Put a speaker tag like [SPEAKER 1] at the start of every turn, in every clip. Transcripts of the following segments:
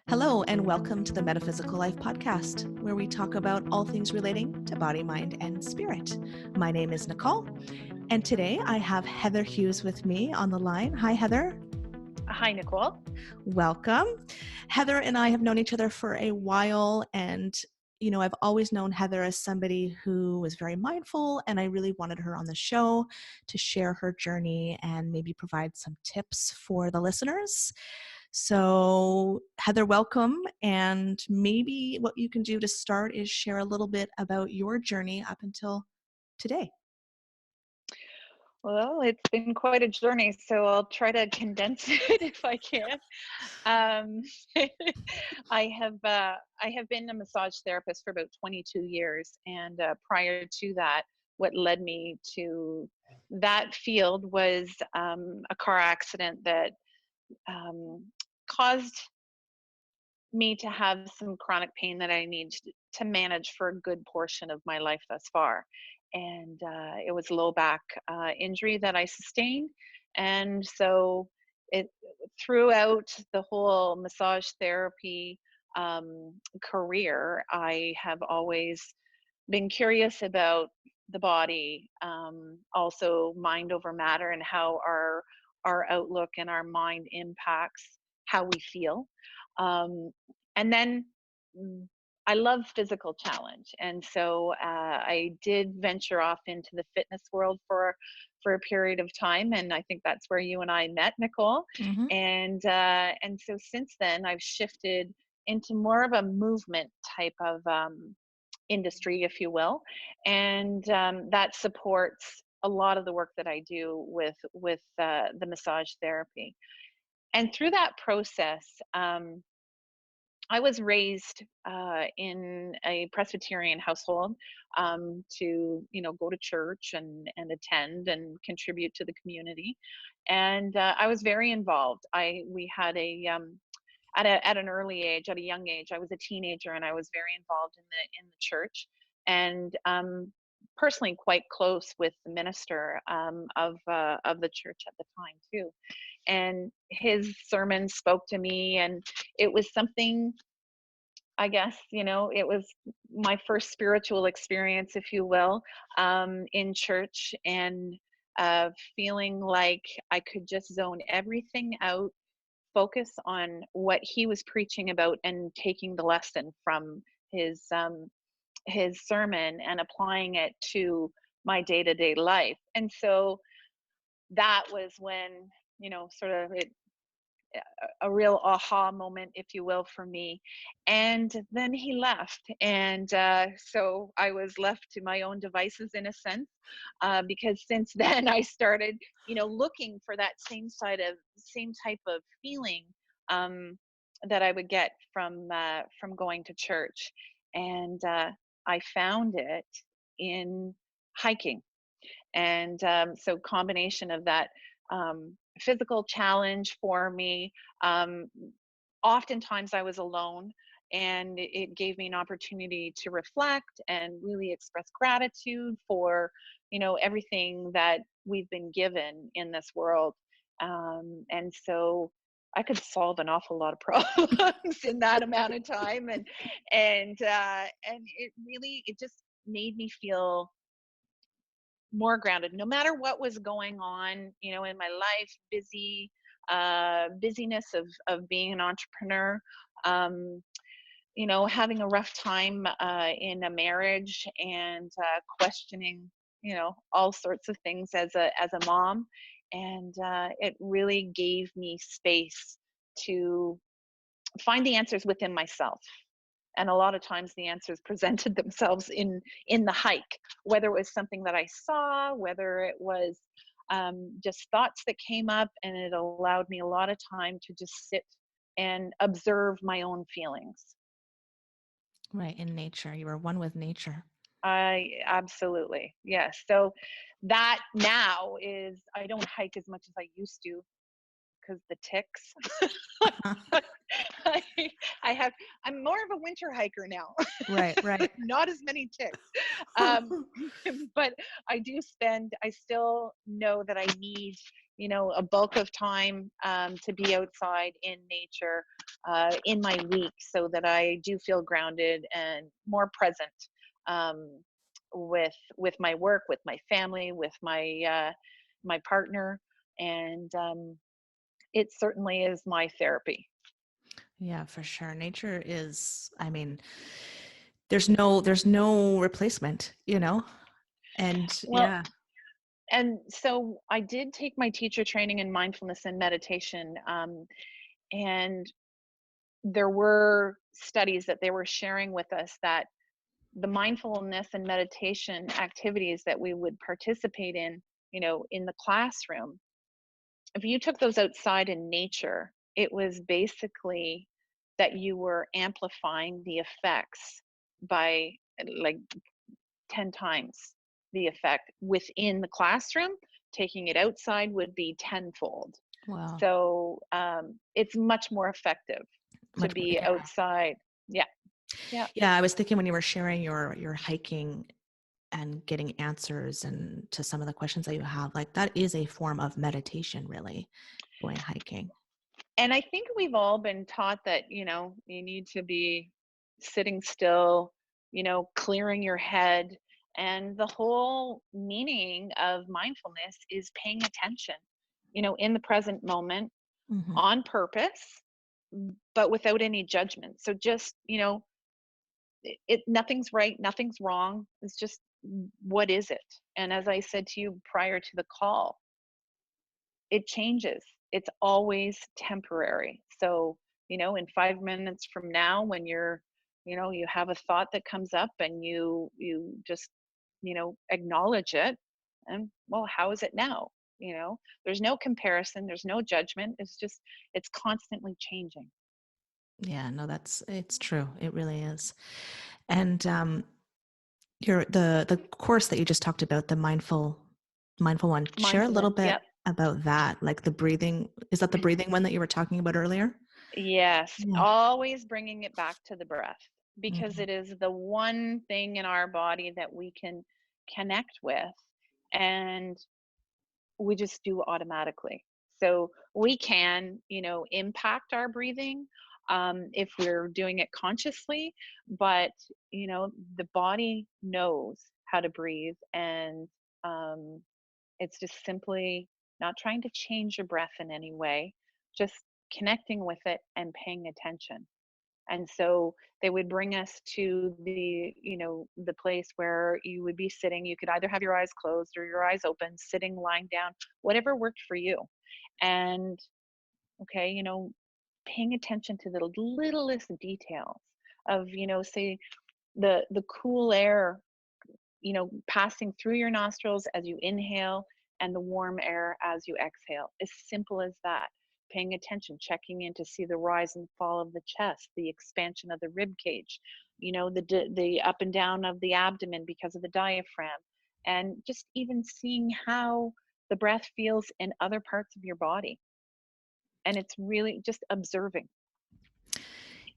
[SPEAKER 1] Hello, and welcome to the Metaphysical Life Podcast, where we talk about all things relating to body, mind, and spirit. My name is Nicole, and today I have Heather Hughes with me on the line. Hi, Heather.
[SPEAKER 2] Hi, Nicole.
[SPEAKER 1] Welcome. Heather and I have known each other for a while, and I've always known Heather as somebody who was very mindful, and I really wanted her on the show to share her journey and maybe provide some tips for the listeners. So, Heather, welcome. And maybe what you can do to start is share a little bit about your journey up until today.
[SPEAKER 2] Well, it's been quite a journey, so I'll try to condense it if I can. Um, I have been a massage therapist for about 22 years, and prior to that, what led me to that field was a car accident that caused me to have some chronic pain that I need to manage for a good portion of my life thus far. And it was low back injury that I sustained. And so it throughout the whole massage therapy career, I have always been curious about the body, also mind over matter, and how our outlook and our mind impacts how we feel. And then I love physical challenge, and so I did venture off into the fitness world for a period of time, and I think that's where you and I met, Nicole.
[SPEAKER 1] Mm-hmm.
[SPEAKER 2] And so since then, I've shifted into more of a movement type of industry, if you will, and that supports a lot of the work that I do with the massage therapy. And through that process, I was raised in a Presbyterian household, to go to church and attend and contribute to the community, and I was very involved. We had at an early age, at a young age, I was a teenager, and I was very involved in the church, and personally quite close with the minister of the church at the time too. And his sermon spoke to me, and it was something, I guess, it was my first spiritual experience, if you will, in church, and feeling like I could just zone everything out, focus on what he was preaching about, and taking the lesson from his sermon and applying it to my day-to-day life. And so that was when, sort of a real aha moment, if you will, for me. And then he left, and so I was left to my own devices in a sense, because since then I started, looking for that same type of feeling, that I would get from going to church, and I found it in hiking. And so combination of that physical challenge for me, um, oftentimes I was alone, and it gave me an opportunity to reflect and really express gratitude for everything that we've been given in this world. And so I could solve an awful lot of problems in that amount of time, and it just made me feel more grounded, no matter what was going on, in my life. Busyness of being an entrepreneur, um, having a rough time in a marriage, and questioning, all sorts of things as a mom. And it really gave me space to find the answers within myself. And a lot of times the answers presented themselves in the hike, whether it was something that I saw, whether it was just thoughts that came up, and it allowed me a lot of time to just sit and observe my own feelings.
[SPEAKER 1] Right, in nature. You are one with nature.
[SPEAKER 2] I absolutely, yes. So that now is, I don't hike as much as I used to, because the ticks. I have, I'm more of a winter hiker now.
[SPEAKER 1] Right, right.
[SPEAKER 2] Not as many ticks. Um, but I still know that I need, a bulk of time to be outside in nature in my week so that I do feel grounded and more present um, with my work, with my family, with my partner. And it certainly is my therapy.
[SPEAKER 1] Yeah, for sure. Nature is, I mean, there's no replacement, you know? And
[SPEAKER 2] Well,
[SPEAKER 1] yeah.
[SPEAKER 2] and so I did take my teacher training in mindfulness and meditation, and there were studies that they were sharing with us that the mindfulness and meditation activities that we would participate in, in the classroom, if you took those outside in nature, it was basically that you were amplifying the effects by like 10 times the effect within the classroom. Taking it outside would be tenfold.
[SPEAKER 1] Wow.
[SPEAKER 2] So it's much more effective to
[SPEAKER 1] Much more,
[SPEAKER 2] be
[SPEAKER 1] yeah.
[SPEAKER 2] outside. Yeah, yeah.
[SPEAKER 1] Yeah, I was thinking when you were sharing your hiking and getting answers and to some of the questions that you have, like that is a form of meditation, really, going hiking.
[SPEAKER 2] And I think we've all been taught that, you need to be sitting still, clearing your head. And the whole meaning of mindfulness is paying attention, in the present moment
[SPEAKER 1] Hmm.
[SPEAKER 2] on purpose, but without any judgment. So just, nothing's right, nothing's wrong. It's just, what is it? And as I said to you prior to the call, it changes. It's always temporary. So, in 5 minutes from now, when you have a thought that comes up and you just, acknowledge it, and well, how is it now? There's no comparison, there's no judgment. It's constantly changing.
[SPEAKER 1] Yeah, no, it's true. It really is. And the course that you just talked about, the mindful one, share a little
[SPEAKER 2] Mindfulness,
[SPEAKER 1] bit
[SPEAKER 2] yep.
[SPEAKER 1] about that, like the breathing. Is that the breathing one that you were talking about earlier?
[SPEAKER 2] Yes,
[SPEAKER 1] Yeah.
[SPEAKER 2] always bringing it back to the breath because
[SPEAKER 1] Mhm.
[SPEAKER 2] it is the one thing in our body that we can connect with, and we just do automatically. So we can, impact our breathing if we're doing it consciously, but, the body knows how to breathe, and um, it's just simply not trying to change your breath in any way, just connecting with it and paying attention. And so they would bring us to the place where you would be sitting. You could either have your eyes closed or your eyes open, sitting, lying down, whatever worked for you. And okay, paying attention to the littlest details of, say the cool air, passing through your nostrils as you inhale and the warm air as you exhale. As simple as that. Paying attention, checking in to see the rise and fall of the chest, the expansion of the rib cage, the up and down of the abdomen because of the diaphragm, and just even seeing how the breath feels in other parts of your body. And it's really just observing.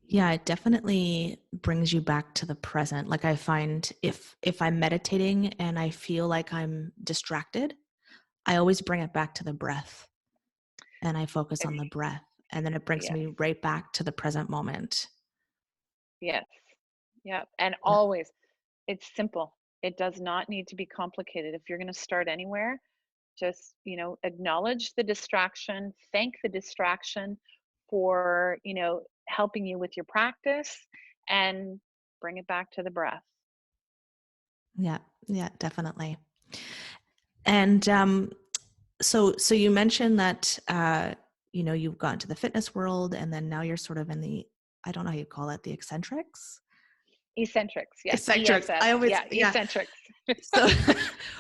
[SPEAKER 1] Yeah, it definitely brings you back to the present. Like I find if I'm meditating and I feel like I'm distracted, I always bring it back to the breath and I focus on the breath and then it brings
[SPEAKER 2] Yes,
[SPEAKER 1] me right back to the present moment.
[SPEAKER 2] yes, yeah, and
[SPEAKER 1] Yeah.
[SPEAKER 2] always it's simple. It does not need to be complicated. If you're going to start anywhere, just, acknowledge the distraction, thank the distraction for, helping you with your practice, and bring it back to the breath.
[SPEAKER 1] Yeah, yeah, definitely. And so you mentioned that you've gone to the fitness world and then now you're sort of in the, I don't know how you call it, the eccentrics.
[SPEAKER 2] Eccentrics, yeah,
[SPEAKER 1] Eccentrics.
[SPEAKER 2] ESS,
[SPEAKER 1] I always,
[SPEAKER 2] yeah,
[SPEAKER 1] yeah.
[SPEAKER 2] eccentrics.
[SPEAKER 1] So,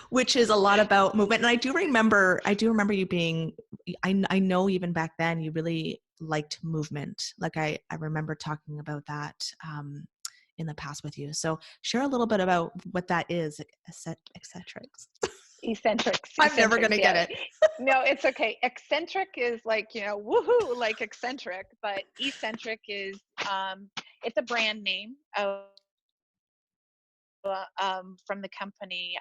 [SPEAKER 1] which is a lot about movement. And I do remember you being, I know even back then you really liked movement. Like I remember talking about that in the past with you. So share a little bit about what that is, eccentrics.
[SPEAKER 2] Eccentrics,
[SPEAKER 1] I'm never
[SPEAKER 2] eccentrics,
[SPEAKER 1] gonna get
[SPEAKER 2] yeah.
[SPEAKER 1] it.
[SPEAKER 2] No, it's okay. Eccentric is like, woohoo, like eccentric, but eccentric is, it's a brand name of, from the company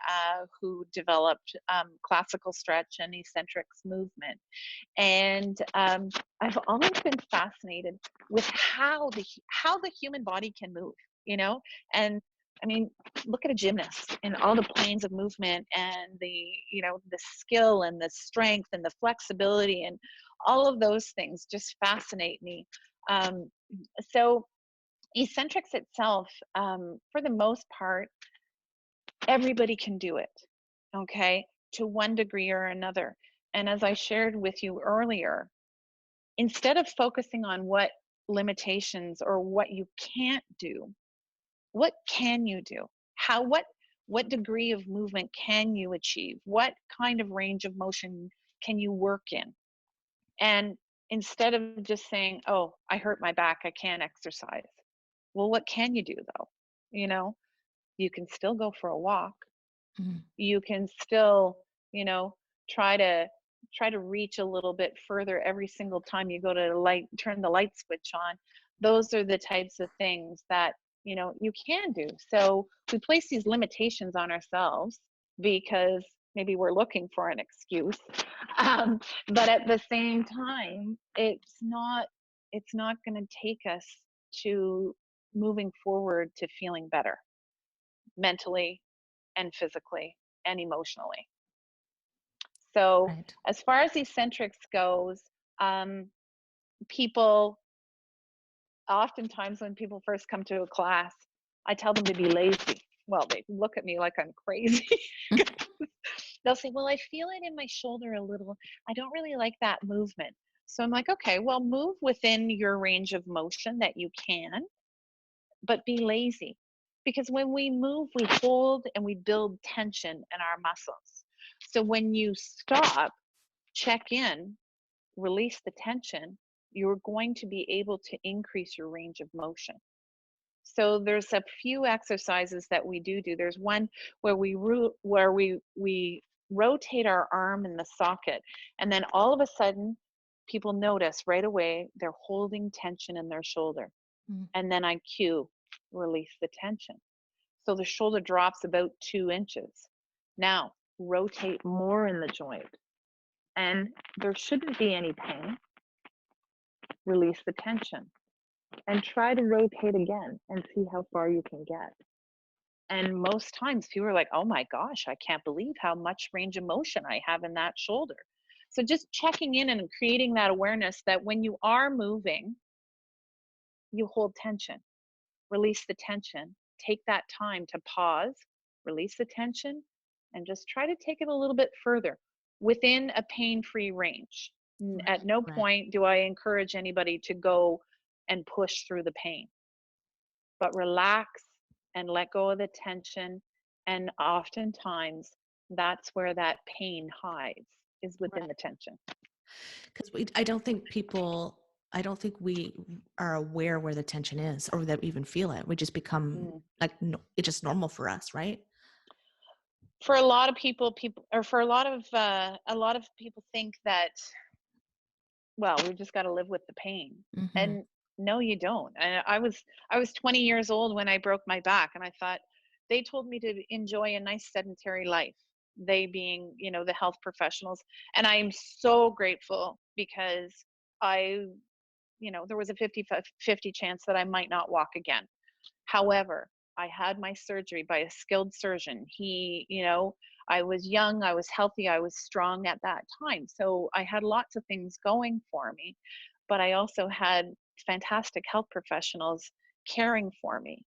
[SPEAKER 2] who developed classical stretch and eccentrics movement. And I've always been fascinated with how the human body can move, you know. And I mean, look at a gymnast and all the planes of movement and the skill and the strength and the flexibility and all of those things just fascinate me. Um, so eccentrics itself, for the most part, everybody can do it, okay, to one degree or another. And as I shared with you earlier, instead of focusing on what limitations or what you can't do, what can you do? What degree of movement can you achieve? What kind of range of motion can you work in? And instead of just saying, "Oh, I hurt my back, I can't exercise." Well, what can you do though? You know, you can still go for a walk.
[SPEAKER 1] Mhm.
[SPEAKER 2] You can still, you know, try to reach a little bit further every single time you go to turn the light switch on. Those are the types of things that, you can do. So we place these limitations on ourselves because maybe we're looking for an excuse. um, but at the same time, it's not going to take us to moving forward to feeling better mentally and physically and emotionally. So,
[SPEAKER 1] Right.
[SPEAKER 2] as far as eccentrics goes, um, people oftentimes when people first come to a class, I tell them to be lazy. Well, they look at me like I'm crazy. They'll say, "Well, I feel it in my shoulder a little. I don't really like that movement." So I'm like, "Okay, well, move within your range of motion that you can, but be lazy." Because when we move, we hold and we build tension in our muscles. So when you stop, check in, release the tension, you're going to be able to increase your range of motion. So there's a few exercises that we do. There's one where we rotate our arm in the socket, and then all of a sudden, people notice right away they're holding tension in their shoulder,
[SPEAKER 1] Mm.
[SPEAKER 2] and then I cue, release the tension. So the shoulder drops about 2 inches. Now rotate more in the joint, and there shouldn't be any pain. Release the tension and try to rotate again and see how far you can get. And most times people are like, "Oh my gosh, I can't believe how much range of motion I have in that shoulder." So just checking in and creating that awareness that when you are moving, you hold tension, release the tension, take that time to pause, release the tension, and just try to take it a little bit further within a pain free range. At no
[SPEAKER 1] Right.
[SPEAKER 2] point do I encourage anybody to go and push through the pain, but relax and let go of the tension. And oftentimes, that's where that pain hides, is within
[SPEAKER 1] Right.
[SPEAKER 2] the tension.
[SPEAKER 1] Because I don't think we are aware where the tension is or that we even feel it. We just become
[SPEAKER 2] Mm.
[SPEAKER 1] like, no, it's just normal for us, right?
[SPEAKER 2] For a lot of people, or for a lot of people think that, well, we just got to live with the pain.
[SPEAKER 1] Hmm.
[SPEAKER 2] And no, you don't. I was 20 years old when I broke my back, and I thought they told me to enjoy a nice sedentary life. They being, the health professionals, and I'm so grateful because I, there was a 50-50 chance that I might not walk again. However, I had my surgery by a skilled surgeon. I was young, I was healthy, I was strong at that time. So I had lots of things going for me, but I also had fantastic health professionals caring for me.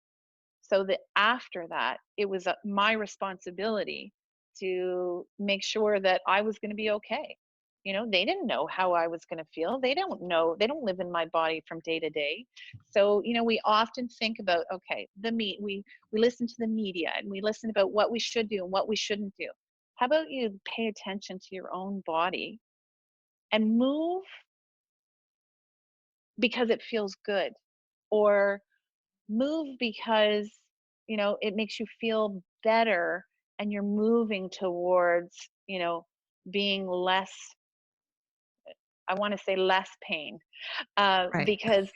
[SPEAKER 2] So that after that, it was my responsibility to make sure that I was going to be okay. They didn't know how I was going to feel. They don't know. They don't live in my body from day to day. So, we often think about, okay, we listen to the media and we listen about what we should do and what we shouldn't do. How about you pay attention to your own body and move because it feels good, or move because it makes you feel better, and you're moving towards, being less, I want to say less pain.
[SPEAKER 1] Right.
[SPEAKER 2] Because,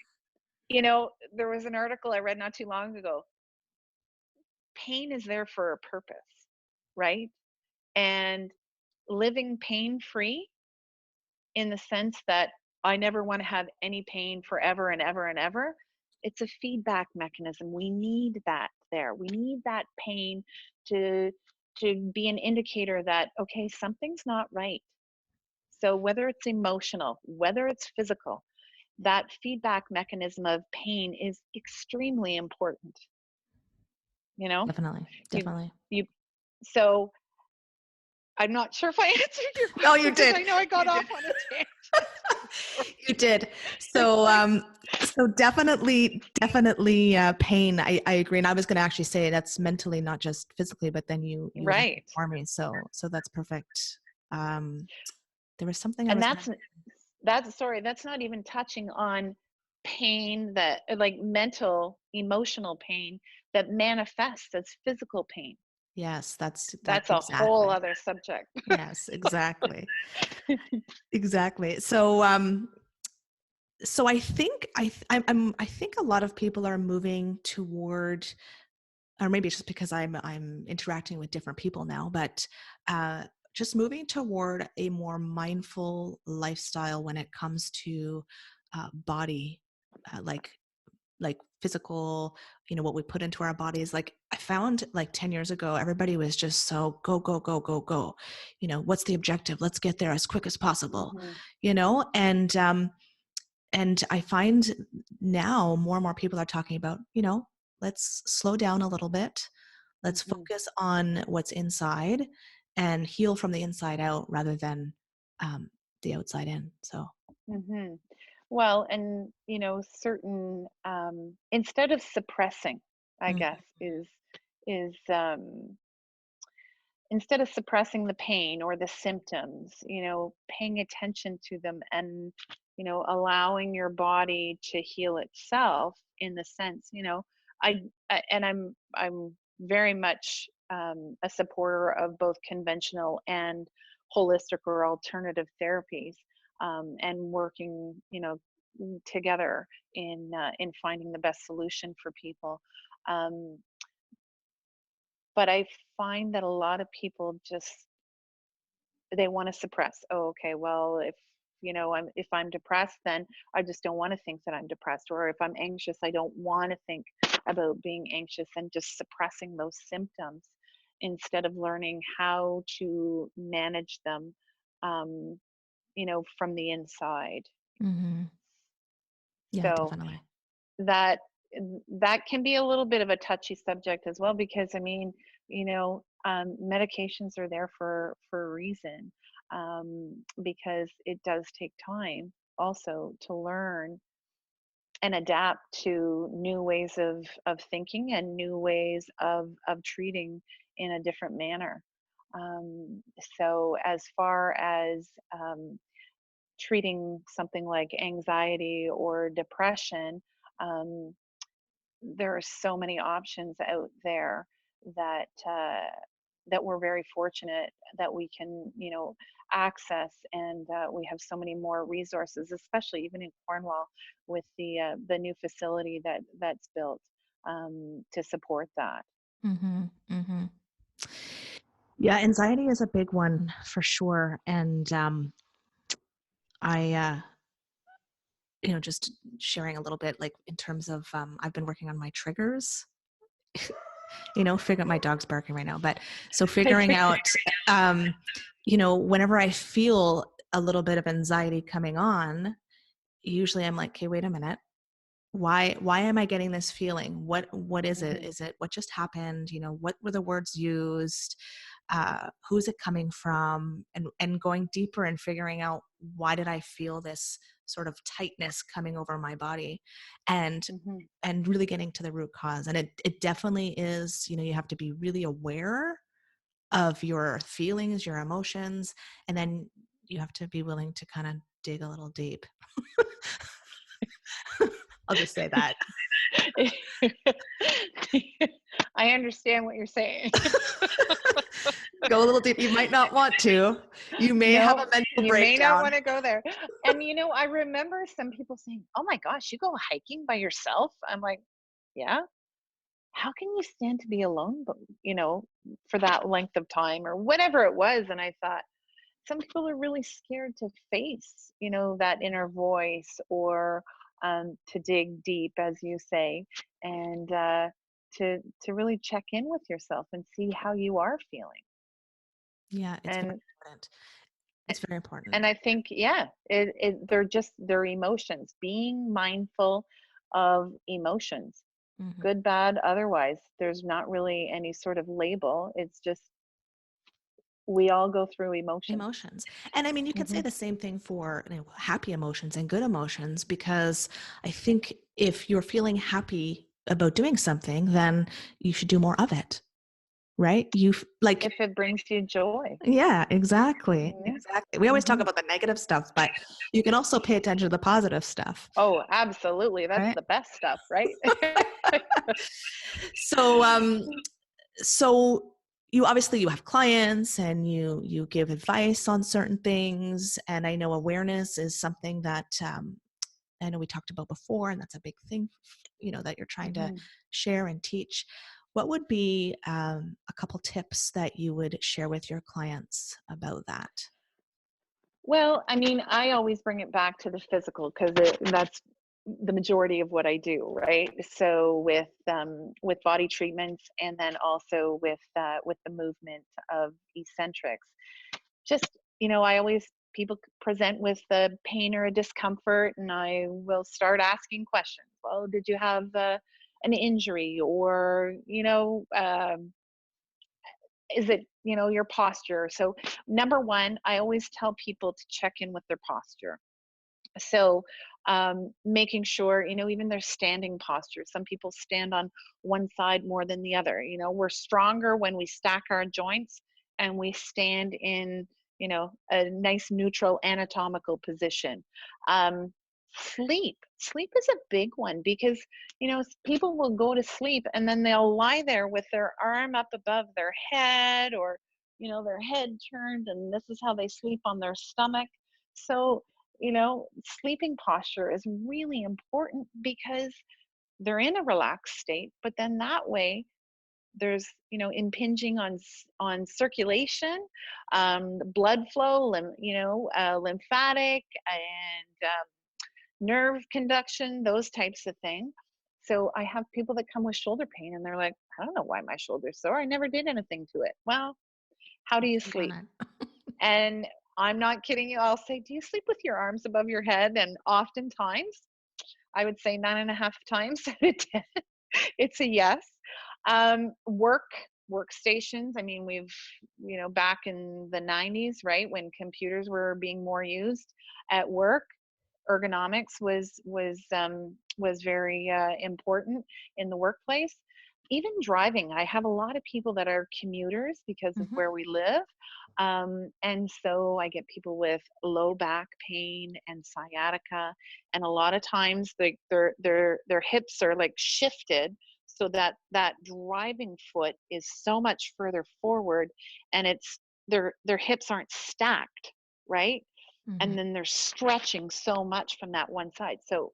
[SPEAKER 2] there was an article I read not too long ago. Pain is there for a purpose, right? And living pain free, in the sense that I never want to have any pain forever and ever and ever. It's a feedback mechanism. We need that there. We need that pain to be an indicator that, okay, something's not right. So whether it's emotional, whether it's physical, that feedback mechanism of pain is extremely important, you know?
[SPEAKER 1] Definitely.
[SPEAKER 2] You
[SPEAKER 1] Definitely.
[SPEAKER 2] you so I'm not sure if I answered your
[SPEAKER 1] No,
[SPEAKER 2] question
[SPEAKER 1] you
[SPEAKER 2] because
[SPEAKER 1] did.
[SPEAKER 2] I know I got
[SPEAKER 1] You did.
[SPEAKER 2] off on a tangent.
[SPEAKER 1] You
[SPEAKER 2] Sorry.
[SPEAKER 1] did. So, so definitely, pain. I agree, and I was going to actually say that's mentally, not just physically, but then you answered
[SPEAKER 2] Right.
[SPEAKER 1] for me. So that's perfect. Um, there was something I
[SPEAKER 2] And
[SPEAKER 1] was going to.
[SPEAKER 2] that's not even touching on pain, that like mental, emotional pain that manifests as physical pain.
[SPEAKER 1] Yes, that's
[SPEAKER 2] That's a whole
[SPEAKER 1] exactly.
[SPEAKER 2] other subject.
[SPEAKER 1] Yes, exactly, exactly. So, so I think I think a lot of people are moving toward, or maybe it's just because I'm interacting with different people now, but uh, just moving toward a more mindful lifestyle when it comes to body, like physical, what we put into our bodies. Like I found like 10 years ago, everybody was just so go, go, go, go, go. What's the objective? Let's get there as quick as possible,
[SPEAKER 2] Hmm.
[SPEAKER 1] and I find now more and more people are talking about, let's slow down a little bit. Let's
[SPEAKER 2] Hmm.
[SPEAKER 1] focus on what's inside and heal from the inside out rather than um, the outside in. So,
[SPEAKER 2] Hmm. Well, and certain, instead of suppressing, I guess,
[SPEAKER 1] mhm,
[SPEAKER 2] is instead of suppressing the pain or the symptoms, paying attention to them, and allowing your body to heal itself, in the sense, and I'm very much a supporter of both conventional and holistic or alternative therapies, and working, together in finding the best solution for people. um, but I find that a lot of people just, they want to suppress. Oh, okay, well, if I'm depressed, then I just don't want to think that I'm depressed. Or if I'm anxious, I don't want to think about being anxious, and just suppressing those symptoms instead of learning how to manage them, um, from the inside.
[SPEAKER 1] mhm. Yeah,
[SPEAKER 2] So
[SPEAKER 1] definitely.
[SPEAKER 2] that that can be a little bit of a touchy subject as well, because I mean, medications are there for a reason, because it does take time also to learn and adapt to new ways of thinking and new ways of treating in a different manner. So as far as treating something like anxiety or depression, um, there are so many options out there that we're very fortunate that we can, access, and we have so many more resources, especially even in Cornwall, with the new facility that's built, to support that.
[SPEAKER 1] Hmm. Hmm. Yeah, anxiety is a big one for sure. And I, just sharing a little bit, like in terms of, I've been working on my triggers, figure my dog's barking right now, but so figuring out, um, whenever I feel a little bit of anxiety coming on, usually I'm like, okay, wait a minute. Why am I getting this feeling? What is it?
[SPEAKER 2] Hmm.
[SPEAKER 1] Is it what just happened? What were the words used? Who's it coming from? And going deeper and figuring out, why did I feel this sort of tightness coming over my body, and
[SPEAKER 2] Hmm.
[SPEAKER 1] and really getting to the root cause. And it definitely is, you have to be really aware of your feelings, your emotions, and then you have to be willing to kind of dig a little deep. I'll just say that.
[SPEAKER 2] I understand what you're saying.
[SPEAKER 1] Go a little deep. You might not want to. You may have a
[SPEAKER 2] No,
[SPEAKER 1] mental
[SPEAKER 2] you may not
[SPEAKER 1] breakdown.
[SPEAKER 2] want to go there. And I remember some people saying, "Oh my gosh, you go hiking by yourself?" I'm like, "Yeah. How can you stand to be alone, but for that length of time or whatever it was?" And I thought, some people are really scared to face, that inner voice, or to dig deep, as you say, and to really check in with yourself and see how you are feeling.
[SPEAKER 1] Yeah, it's very
[SPEAKER 2] And
[SPEAKER 1] important. It's very
[SPEAKER 2] and
[SPEAKER 1] important.
[SPEAKER 2] I think, yeah, they're emotions. Being mindful of emotions,
[SPEAKER 1] Mhm.
[SPEAKER 2] good, bad, otherwise. There's not really any sort of label. It's just we all go through emotions.
[SPEAKER 1] Emotions. And I mean, you could say
[SPEAKER 2] Hmm.
[SPEAKER 1] the same thing for, happy emotions and good emotions, because I think if you're feeling happy about doing something, then you should do more of it, right? Like,
[SPEAKER 2] If it brings you joy.
[SPEAKER 1] yeah, exactly.
[SPEAKER 2] Yeah.
[SPEAKER 1] Exactly. We always talk
[SPEAKER 2] Hmm.
[SPEAKER 1] about the negative stuff, but you can also pay attention to the positive stuff,
[SPEAKER 2] Oh, absolutely. That's
[SPEAKER 1] right?
[SPEAKER 2] the best stuff, right?
[SPEAKER 1] So, so you have clients and you give advice on certain things, and I know awareness is something that I know we talked about before, and that's a big thing, that you're trying to
[SPEAKER 2] Mhm.
[SPEAKER 1] share and teach. What would be a couple tips that you would share with your clients about that?
[SPEAKER 2] Well, I mean, I always bring it back to the physical because that's the majority of what I do, right? So with body treatments, and then also with the movement of eccentrics, just I always people present with the pain or a discomfort, and I will start asking questions. Well, did you have an injury, or is it your posture? So number one, I always tell people to check in with their posture. So making sure, even their standing posture, some people stand on one side more than the other. We're stronger when we stack our joints and we stand in a nice neutral anatomical position. Sleep is a big one, because people will go to sleep and then they'll lie there with their arm up above their head, or their head turned, and this is how they sleep, on their stomach. So sleeping posture is really important, because they're in a relaxed state, but then that way there's impinging on circulation, blood flow, lymphatic, and nerve conduction, those types of things. So I have people that come with shoulder pain, and they're like, I don't know why my shoulder's sore, I never did anything to it. Well, how do you
[SPEAKER 1] Sleep on
[SPEAKER 2] sleep?
[SPEAKER 1] it.
[SPEAKER 2] And I'm not kidding you. I'll say, do you sleep with your arms above your head? And oftentimes, I would say 9.5 times out of 10, it's a yes. Workstations. I mean, we've, back in the 90s, right, when computers were being more used at work, ergonomics was very important in the workplace. Even driving, I have a lot of people that are commuters because of
[SPEAKER 1] Hmm.
[SPEAKER 2] where we live, and so I get people with low back pain and sciatica, and a lot of times their hips are like shifted, so that that driving foot is so much further forward, and it's their hips aren't stacked, right?
[SPEAKER 1] Hmm.
[SPEAKER 2] And then they're stretching so much from that one side. So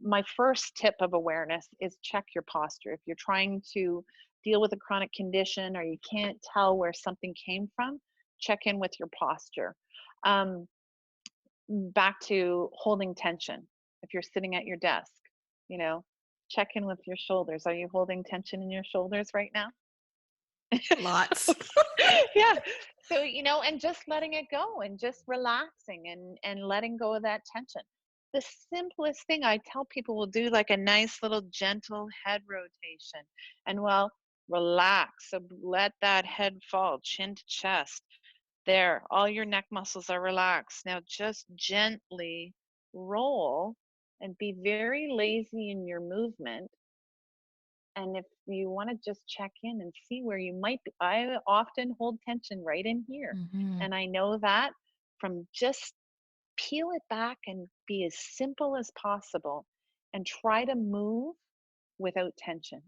[SPEAKER 2] my first tip of awareness is check your posture. If you're trying to deal with a chronic condition, or you can't tell where something came from, check in with your posture. um, Back to holding tension. If you're sitting at your desk, you know check in with your shoulders. Are you holding tension in your shoulders right now?
[SPEAKER 1] Lots.
[SPEAKER 2] Yeah. So, and just letting it go, and just relaxing, and letting go of that tension. The simplest thing I tell people, will do like a nice little gentle head rotation, and well, relax. So let that head fall, chin to chest. There, all your neck muscles are relaxed. Now just gently roll, and be very lazy in your movement. And if you want to just check in and see where you might be, I often hold tension right in here.
[SPEAKER 1] Hmm.
[SPEAKER 2] And I know that from just peel it back and be as simple as possible, and try to move without tension.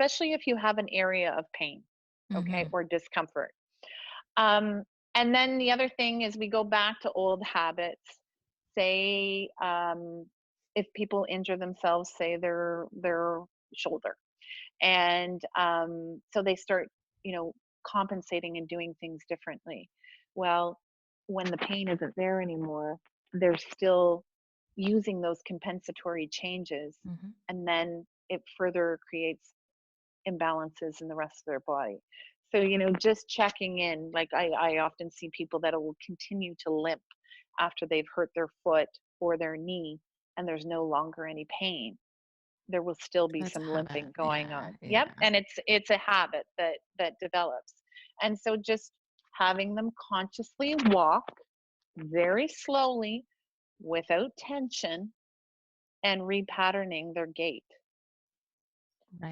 [SPEAKER 2] especially if you have an area of pain, okay,
[SPEAKER 1] Mhm.
[SPEAKER 2] or discomfort. Um, and then the other thing is we go back to old habits. Say, if people injure themselves, say their shoulder, and so they start, you know, compensating and doing things differently. Well, when the pain isn't there anymore, they're still using those compensatory changes,
[SPEAKER 1] Mhm.
[SPEAKER 2] and then it further creates imbalances in the rest of their body. So, you know, just checking in, like I often see people that will continue to limp after they've hurt their foot or their knee and there's no longer any pain. There will still be
[SPEAKER 1] That's a
[SPEAKER 2] some
[SPEAKER 1] habit.
[SPEAKER 2] limping going
[SPEAKER 1] Yeah,
[SPEAKER 2] on. Yep,
[SPEAKER 1] yeah.
[SPEAKER 2] and it's a habit that develops. And so just having them consciously walk very slowly without tension and repatterning their gait.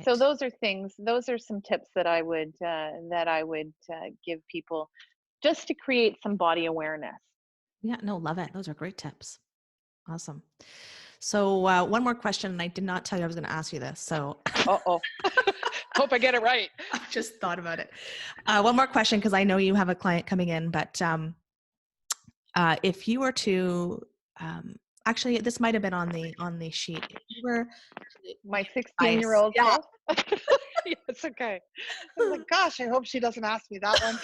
[SPEAKER 2] So
[SPEAKER 1] Right.
[SPEAKER 2] those are things, those are some tips that I would give people just to create some body awareness.
[SPEAKER 1] Yeah, no, love it. Those are great tips. Awesome. So, one more question, and I did not tell you I was gonna ask you this, so
[SPEAKER 2] Uh-oh. Hope I get it right.
[SPEAKER 1] I just thought about it. One more question, because I know you have a client coming in, but, if you were to, um actually, this might have been on the sheet. If you were to
[SPEAKER 2] My
[SPEAKER 1] give
[SPEAKER 2] 16-year
[SPEAKER 1] advice.
[SPEAKER 2] old
[SPEAKER 1] Yeah.
[SPEAKER 2] self. Yeah, it's okay. I was like, gosh, I hope she doesn't ask me that one.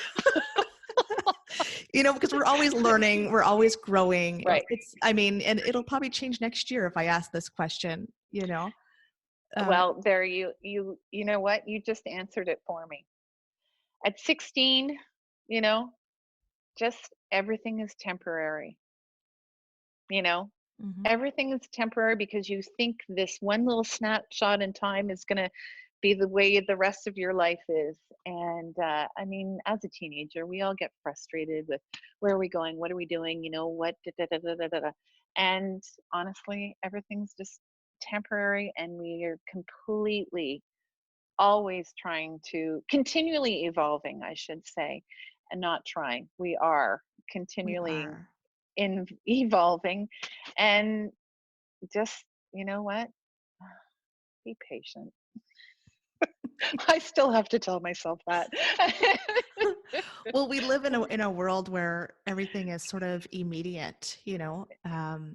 [SPEAKER 1] You know, because we're always learning, we're always growing.
[SPEAKER 2] Right.
[SPEAKER 1] It's I mean, and it'll probably change next year if I ask this question, you know? Uh,
[SPEAKER 2] Well, there you know what? You just answered it for me. At 16, you know, just everything is temporary, you know?
[SPEAKER 1] mhm.
[SPEAKER 2] Everything is temporary because you think this one little snapshot in time is going to be the way the rest of your life is. And I mean, as a teenager, we all get frustrated with where are we going? What are we doing? You know, what? Da, da, da, da, da, da, da. And honestly, everything's just temporary, and we are completely always trying to continually evolving, I should say, and not trying. We are
[SPEAKER 1] We
[SPEAKER 2] continually
[SPEAKER 1] are.
[SPEAKER 2] in evolving, and just, you know what? Be patient. I still have to tell myself that.
[SPEAKER 1] Well, we live in a world where everything is sort of immediate, you know?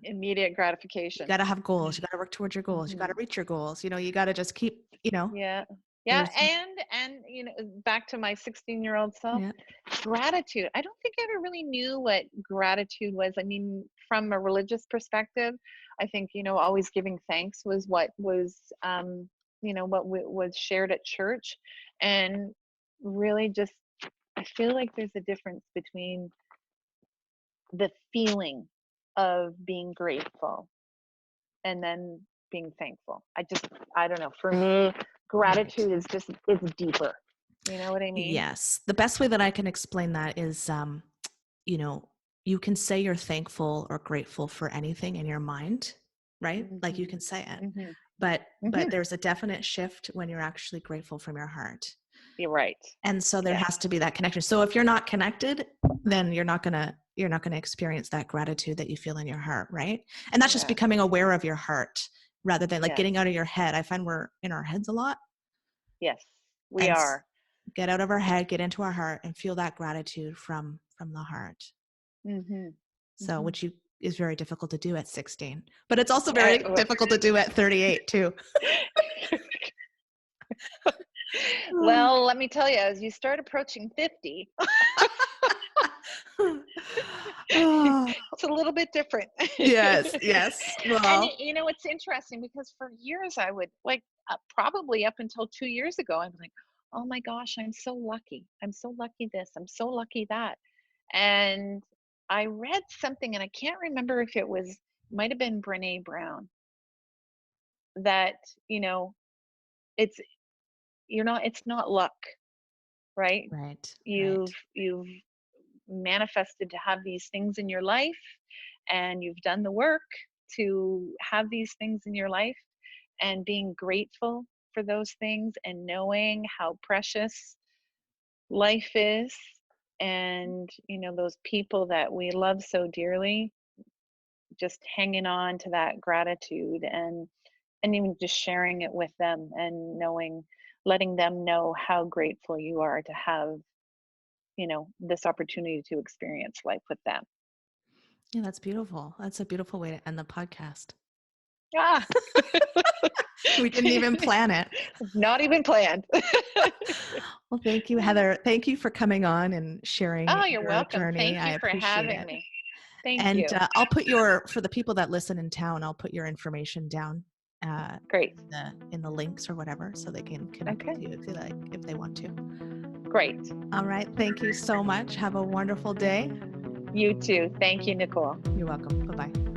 [SPEAKER 2] Immediate
[SPEAKER 1] You
[SPEAKER 2] gratification.
[SPEAKER 1] gotta have goals, you gotta work towards your goals, you gotta
[SPEAKER 2] Mhm.
[SPEAKER 1] reach your goals, you know, you gotta just keep, you know,
[SPEAKER 2] Yeah. Yeah,
[SPEAKER 1] there's
[SPEAKER 2] and you know, back to my 16-year-old self,
[SPEAKER 1] yeah.
[SPEAKER 2] gratitude. I don't think I ever really knew what gratitude was. I mean, from a religious perspective, I think, you know, always giving thanks was what was, you know, what was shared at church. And really just, I feel like there's a difference between the feeling of being grateful and then being thankful. I don't know. For me,
[SPEAKER 1] Right.
[SPEAKER 2] gratitude is just, it's deeper. You know what I mean?
[SPEAKER 1] Yes. The best way that I can explain that is, you know, you can say you're thankful or grateful for anything in your mind, right? Like you
[SPEAKER 2] Mhm.
[SPEAKER 1] can say it.
[SPEAKER 2] Mhm.
[SPEAKER 1] But
[SPEAKER 2] Mhm.
[SPEAKER 1] there's a definite shift when you're actually grateful from your heart.
[SPEAKER 2] You're right.
[SPEAKER 1] And so there
[SPEAKER 2] Yes.
[SPEAKER 1] has to be that connection. So if you're not connected, then you're not gonna experience that gratitude that you feel in your heart, right? And that's just
[SPEAKER 2] Yes.
[SPEAKER 1] becoming aware of your heart rather than like
[SPEAKER 2] Yes.
[SPEAKER 1] getting out of your head. I find we're in our heads a lot.
[SPEAKER 2] Yes. We
[SPEAKER 1] And
[SPEAKER 2] are.
[SPEAKER 1] get out of our head, get into our heart, and feel that gratitude from the heart.
[SPEAKER 2] Mhm.
[SPEAKER 1] So,
[SPEAKER 2] Mhm.
[SPEAKER 1] which you is very difficult to do at 16, but it's also very
[SPEAKER 2] Well,
[SPEAKER 1] difficult to do at 38 too.
[SPEAKER 2] well, let me tell you, as you start approaching 50,
[SPEAKER 1] Oh,
[SPEAKER 2] it's a little bit different.
[SPEAKER 1] yes, yes.
[SPEAKER 2] And
[SPEAKER 1] Well,
[SPEAKER 2] you know, it's interesting because for years I would like, probably up until 2 years ago, I'm like, oh my gosh, I'm so lucky. I'm so lucky this. I'm so lucky that. And I read something, and I can't remember if it was, might have been Brene Brown, that, you know, it's, you're not, it's not luck, right?
[SPEAKER 1] right,
[SPEAKER 2] You've
[SPEAKER 1] right.
[SPEAKER 2] manifested to have these things in your life, and you've done the work to have these things in your life, and being grateful for those things and knowing how precious life is, and you know, those people that we love so dearly, just hanging on to that gratitude, and even just sharing it with them, and knowing, letting them know how grateful you are to have, this opportunity to experience life with them.
[SPEAKER 1] Yeah, that's beautiful. That's a beautiful way to end the podcast.
[SPEAKER 2] Ah,
[SPEAKER 1] We didn't even plan it.
[SPEAKER 2] not even planned.
[SPEAKER 1] Well, thank you, Heather. Thank you for coming on and sharing
[SPEAKER 2] Oh, you're
[SPEAKER 1] your
[SPEAKER 2] welcome.
[SPEAKER 1] journey.
[SPEAKER 2] Thank
[SPEAKER 1] I
[SPEAKER 2] you for
[SPEAKER 1] appreciate
[SPEAKER 2] having
[SPEAKER 1] it.
[SPEAKER 2] me. Thank
[SPEAKER 1] And
[SPEAKER 2] you.
[SPEAKER 1] I'll put for the people that listen in town, I'll put your information down
[SPEAKER 2] Great.
[SPEAKER 1] in the links or whatever, so they can connect with
[SPEAKER 2] Okay.
[SPEAKER 1] you if they want to.
[SPEAKER 2] Great.
[SPEAKER 1] All right. Thank you so much. Have a wonderful day.
[SPEAKER 2] You too. Thank you, Nicole.
[SPEAKER 1] You're welcome. Bye-bye.